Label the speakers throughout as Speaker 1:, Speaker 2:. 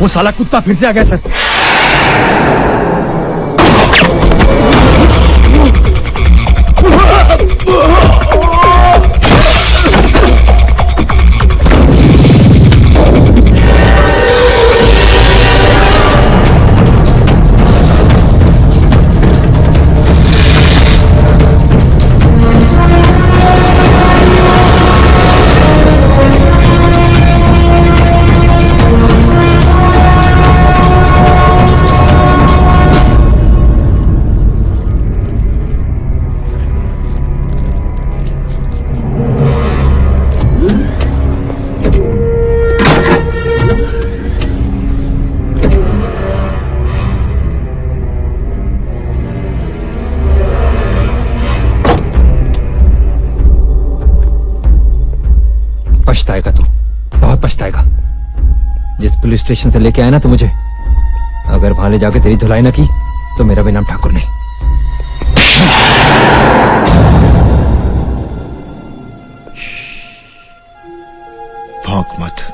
Speaker 1: वो साला कुत्ता फिर से आ गया सर।
Speaker 2: पछताएगा तू, बहुत पछताएगा। जिस पुलिस स्टेशन से लेके आया ना तू मुझे, अगर वहां ले जाके तेरी धुलाई ना की तो मेरा भी नाम ठाकुर नहीं।
Speaker 3: भौंक मत।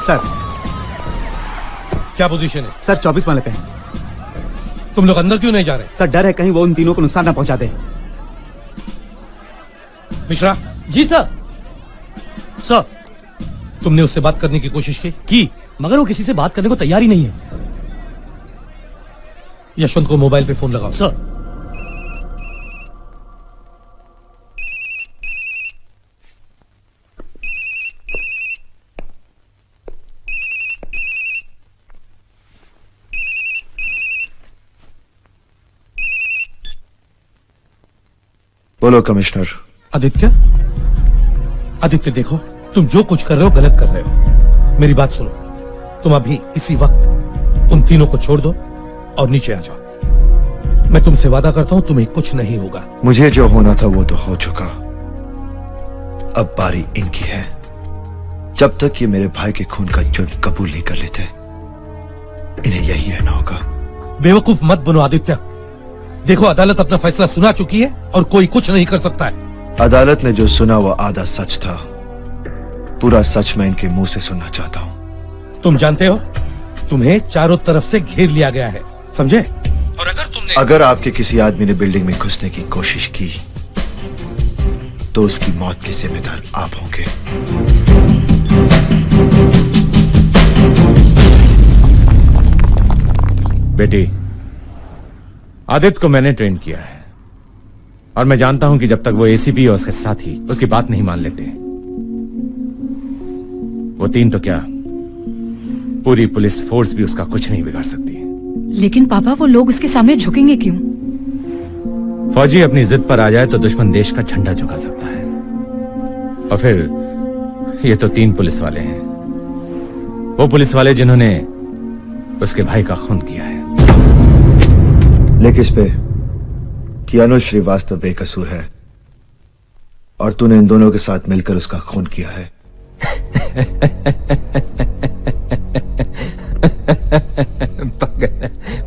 Speaker 4: सर
Speaker 1: क्या पोजीशन है?
Speaker 4: सर 24 माले पे हैं।
Speaker 1: तुम लोग अंदर क्यों नहीं जा रहे?
Speaker 4: सर डर है कहीं वो उन तीनों को नुकसान ना पहुंचा दे।
Speaker 1: मिश्रा।
Speaker 5: जी सर। सर
Speaker 1: तुमने उससे बात करने की कोशिश की
Speaker 5: मगर वो किसी से बात करने को तैयार ही नहीं है।
Speaker 1: यशवंत को मोबाइल पे फोन लगाओ।
Speaker 5: सर।
Speaker 3: बोलो कमिश्नर।
Speaker 1: आदित्य, आदित्य देखो, तुम जो कुछ कर रहे हो गलत कर रहे हो। मेरी बात सुनो, तुम अभी इसी वक्त उन तीनों को छोड़ दो और नीचे आ जाओ। मैं तुमसे वादा करता हूं तुम्हें कुछ नहीं होगा।
Speaker 3: मुझे जो होना था वो तो हो चुका, अब बारी इनकी है। जब तक ये मेरे भाई के खून का जुर्म कबूल नहीं कर लेते, इन्हें यही रहना होगा।
Speaker 1: बेवकूफ मत बनो आदित्य। देखो, अदालत अपना फैसला सुना चुकी है और कोई कुछ नहीं कर सकता है।
Speaker 3: अदालत ने जो सुना वो आधा सच था, पूरा सच मैं इनके मुंह से सुनना चाहता हूं।
Speaker 1: तुम जानते हो, तुम्हें चारों तरफ से घेर लिया गया है, समझे? और अगर
Speaker 3: आपके किसी आदमी ने बिल्डिंग में घुसने की कोशिश की तो उसकी मौत के जिम्मेदार आप होंगे।
Speaker 6: बेटी, आदित्य को मैंने ट्रेन किया है और मैं जानता हूं कि जब तक वो एसीपी और उसके साथी उसकी बात नहीं मान लेते, वो तीन तो क्या, पूरी पुलिस फोर्स भी उसका कुछ नहीं बिगाड़ सकती।
Speaker 7: लेकिन पापा, वो लोग उसके सामने झुकेंगे क्यों?
Speaker 6: फौजी अपनी जिद पर आ जाए तो दुश्मन देश का झंडा झुका सकता है। और फिर ये तो तीन पुलिस वाले हैं, वो पुलिस वाले जिन्होंने उसके भाई का खून किया है।
Speaker 3: लिख इस पे कि अनुज श्रीवास्तव बेकसूर है और तूने इन दोनों के साथ मिलकर उसका खून किया है।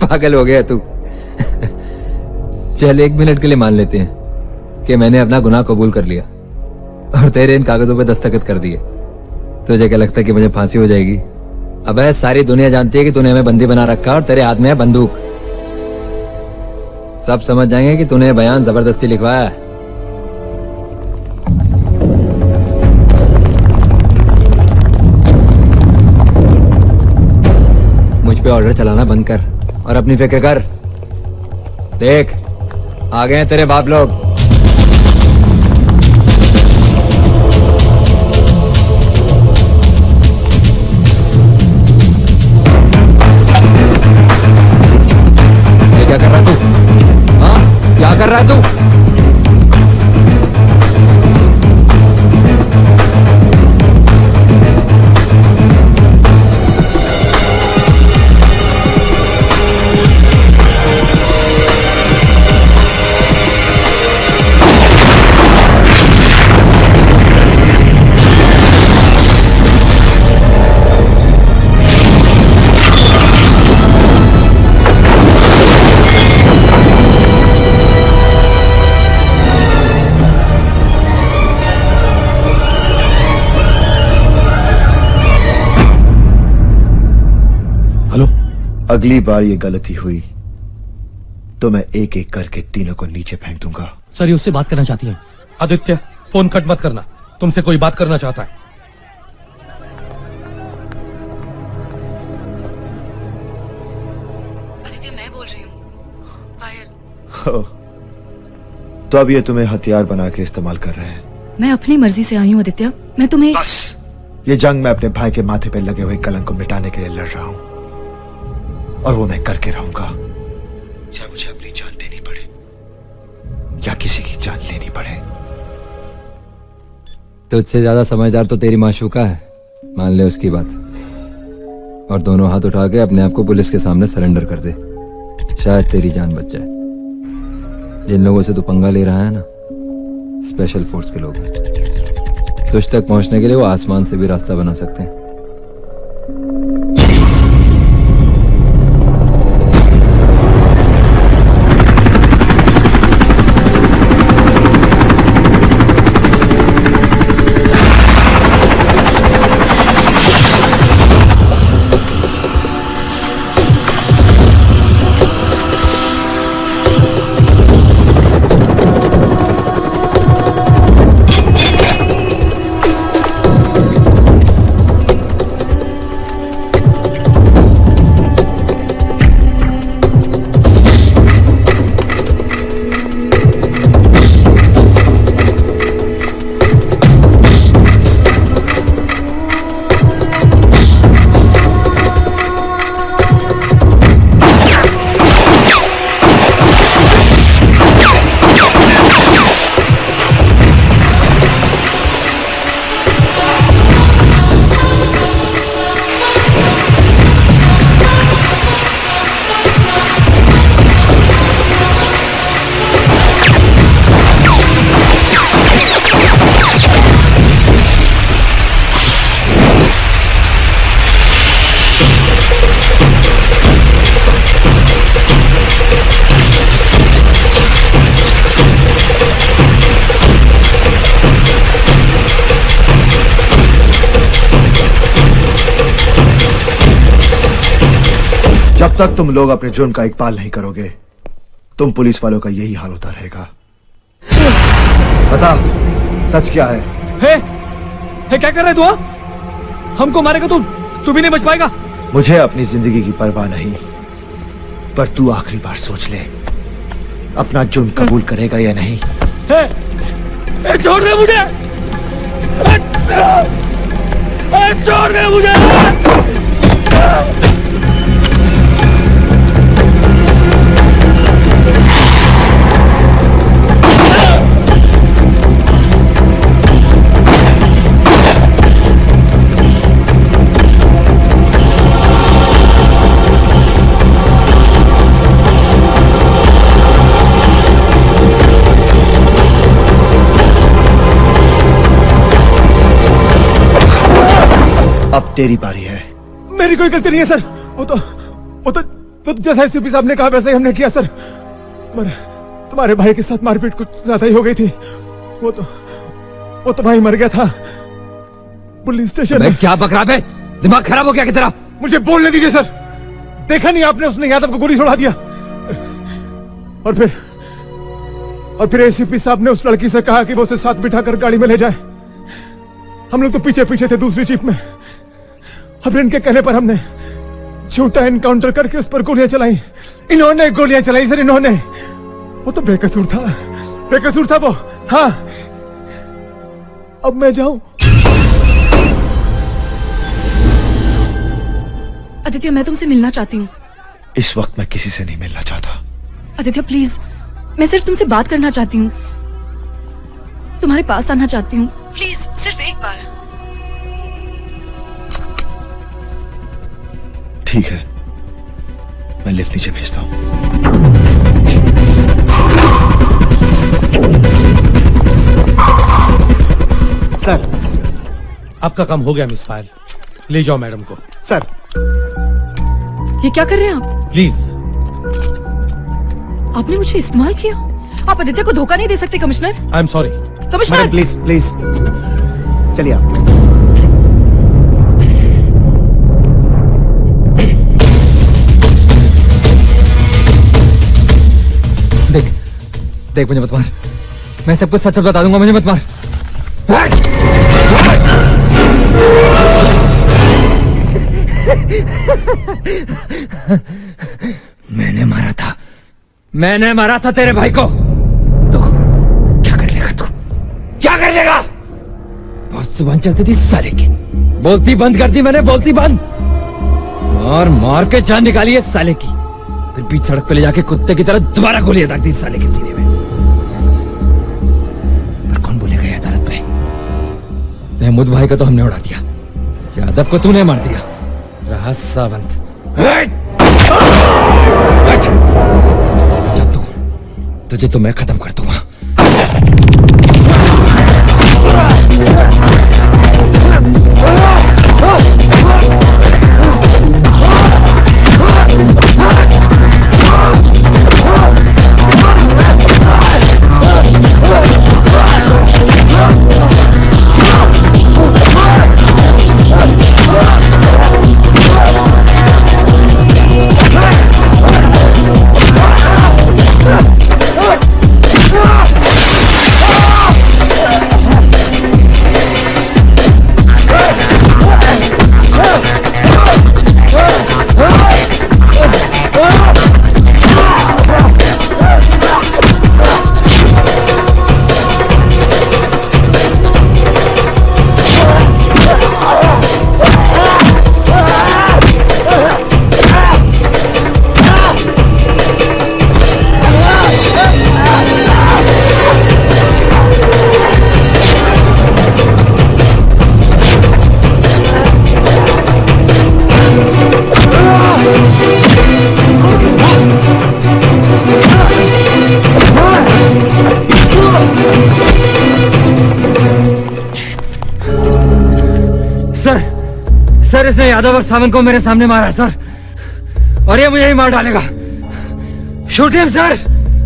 Speaker 2: पागल हो गया तू। चल 1 मिनट के लिए मान लेते हैं कि मैंने अपना गुनाह कबूल कर लिया और तेरे इन कागजों पे दस्तखत कर दिए। तुझे क्या लगता है कि मुझे फांसी हो जाएगी? अबे सारी दुनिया जानती है कि तूने हमें बंदी बना रखा और तेरे हाथ में है बंदूक। सब समझ जाएंगे कि तूने बयान जबरदस्ती लिखवाया है। मुझ पे ऑर्डर चलाना बंद कर और अपनी फिक्र कर। देख, आ गए हैं तेरे बाप लोग। क्या कर रहा है तू? हाँ, क्या कर रहा है तू?
Speaker 3: अगली बार ये गलती हुई तो मैं एक एक करके तीनों को नीचे फेंक दूंगा।
Speaker 5: सर ये उससे बात करना चाहती हैं।
Speaker 1: आदित्य फोन कट मत करना, तुमसे कोई बात करना चाहता है।
Speaker 7: आदित्य मैं बोल रही हूँ। पायल,
Speaker 3: ओह, तो अब ये तुम्हें हथियार बना के इस्तेमाल कर रहे हैं।
Speaker 7: मैं अपनी मर्जी से आई हूँ आदित्य। मैं तुम्हें
Speaker 3: बस ये जंग मैं अपने भाई के माथे पे लगे हुए कलंक को मिटाने के लिए लड़ रहा हूं, और वो मैं करके रहूंगा, चाहे मुझे अपनी जान देनी पड़े या किसी की जान लेनी पड़े।
Speaker 2: तुझसे ज्यादा समझदार तो तेरी माशूका है, मान ले उसकी बात, और दोनों हाथ उठा के अपने आप को पुलिस के सामने सरेंडर कर दे, शायद तेरी जान बच जाए। जिन लोगों से तू पंगा ले रहा है ना, स्पेशल फोर्स के लोग हैं। तुझ तक पहुंचने के लिए वो आसमान से भी रास्ता बना सकते हैं।
Speaker 3: जब तक तुम लोग अपने जुर्म का इकबाल नहीं करोगे, तुम पुलिस वालों का यही हाल होता रहेगा। बता, सच क्या है?
Speaker 5: हे क्या कर रहे तू? हमको मारेगा तू भी नहीं बच पाएगा।
Speaker 3: मुझे अपनी जिंदगी की परवाह नहीं, पर तू आखिरी बार सोच ले, अपना जुर्म कबूल करेगा या नहीं।
Speaker 5: छोड़ दे मुझे, छोड़ दे मुझे।
Speaker 3: अब तेरी बारी है।
Speaker 4: मेरी कोई गलती नहीं है सर। वो तो जैसा एसपी साहब ने कहा वैसा ही हमने किया सर। तुम्हारे भाई के साथ मारपीट कुछ ज्यादा ही हो गई थी। वो तो भाई मर गया था पुलिस स्टेशन में।
Speaker 2: क्या बक रहा है? दिमाग खराब हो गया कि तेरा?
Speaker 4: मुझे बोलने दीजिए सर। देखा नहीं आपने, उसने यादव को गोली छोड़ा दिया। और फिर एसीपी साहब ने उस लड़की से कहा कि वो उसे साथ बिठाकर गाड़ी में ले जाए। हम लोग तो पीछे पीछे थे दूसरी जीप में। अब इनके कहने पर हमने झूठा एनकाउंटर करके उस पर गोलियां चलाई। इन्होंने गोलियां चलाई सर, इन्होंने। वो तो बेकसूर था वो। हाँ, अब मैं जाऊं?
Speaker 7: आदित्य मैं तुमसे मिलना चाहती हूँ।
Speaker 3: इस वक्त मैं किसी से नहीं मिलना चाहता।
Speaker 7: आदित्य प्लीज, मैं सिर्फ तुमसे बात करना चाहती हूँ, तुम्हारे पास आना चाहती हूँ। प्लीज सिर्फ एक बार।
Speaker 3: ठीक है, मैं लिफ्ट नीचे भेजता हूं।
Speaker 4: सर
Speaker 1: आपका काम हो गया मिस पायल, ले जाओ मैडम को।
Speaker 4: सर
Speaker 7: ये क्या कर रहे हैं आप?
Speaker 1: प्लीज।
Speaker 7: आपने मुझे इस्तेमाल किया। आप आदित्य को धोखा नहीं दे सकते commissioner.
Speaker 1: I am sorry.
Speaker 7: Commissioner
Speaker 4: madam please चलिए आप।
Speaker 2: देख मुझे मत मार, मैं सब कुछ सच बता दूंगा, मुझे मत मार। मैंने मारा था तेरे भाई को। तो क्या कर लेगा तू, क्या कर लेगा? बहुत जुबान चलती थी साले की, बोलती बंद कर दी मैंने, बोलती बंद। मार मार के जान निकाली है साले की, फिर बीच सड़क पे ले जाके कुत्ते की तरह दोबारा गोलियां दाग दी साले के सीने में। पर कौन बोलेगा ये अदालत में? महमूद भाई का तो हमने उड़ा दिया, यादव को तूने मार दिया, रहा सावंत। तुझे तो मैं खत्म कर दूंगा। सर इसने यादव और सावंत को मेरे सामने मारा है सर, और ये मुझे ही मार डालेगा। Shoot him sir,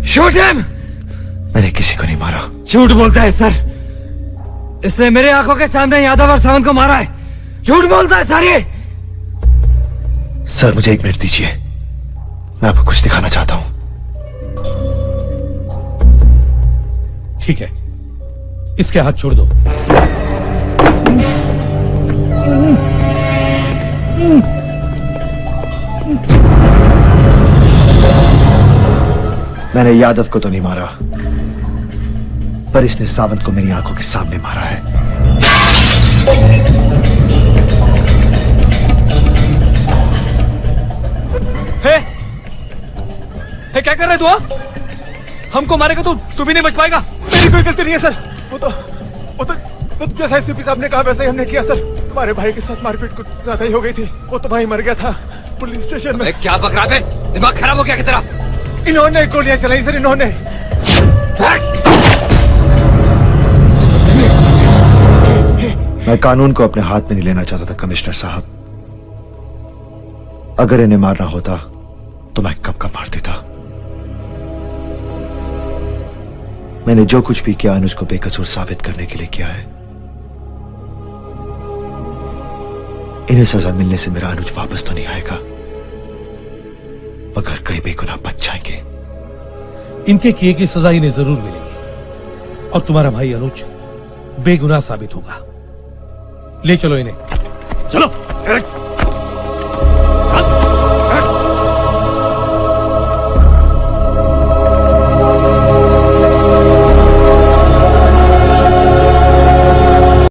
Speaker 2: shoot him.
Speaker 3: मैंने किसी को नहीं मारा।
Speaker 2: झूठ बोलता है सर, इसने मेरे आंखों के सामने यादव और सावंत को मारा है, झूठ बोलता है सर ये।
Speaker 3: सर मुझे 1 मिनट दीजिए, मैं आपको कुछ दिखाना चाहता हूं।
Speaker 1: ठीक है, इसके हाथ छोड़ दो।
Speaker 3: मैंने यादव को तो नहीं मारा, पर इसने सावंत को मेरी आंखों के सामने मारा है।
Speaker 5: क्या कर रहे तू? हमको मारेगा तू भी नहीं बच पाएगा।
Speaker 4: मेरी कोई गलती नहीं है सर, वो तो जैसा एसपी साहब ने कहा वैसे ही हमने किया सर। तुम्हारे भाई के साथ मारपीट कुछ ज्यादा ही हो गई थी, वो तो भाई मर गया था पुलिस स्टेशन में।
Speaker 2: क्या बकरा है, दिमाग खराब हो गया कि तेरा?
Speaker 4: इन्होंने गोलियां चलाई सर, इन्होंने।
Speaker 3: मैं कानून को अपने हाथ में नहीं लेना चाहता था कमिश्नर साहब। अगर इन्हें मारना होता तो मैं कब का मार देता। मैंने जो कुछ भी किया अनुज को बेकसूर साबित करने के लिए किया है। इन्हें सजा मिलने से मेरा अनुज वापस तो नहीं आएगा, मगर कई बेगुनाह बच जाएंगे।
Speaker 1: इनके किए की सजा इन्हें जरूर मिलेगी और तुम्हारा भाई अनुज बेगुनाह साबित होगा। ले चलो इन्हें, चलो।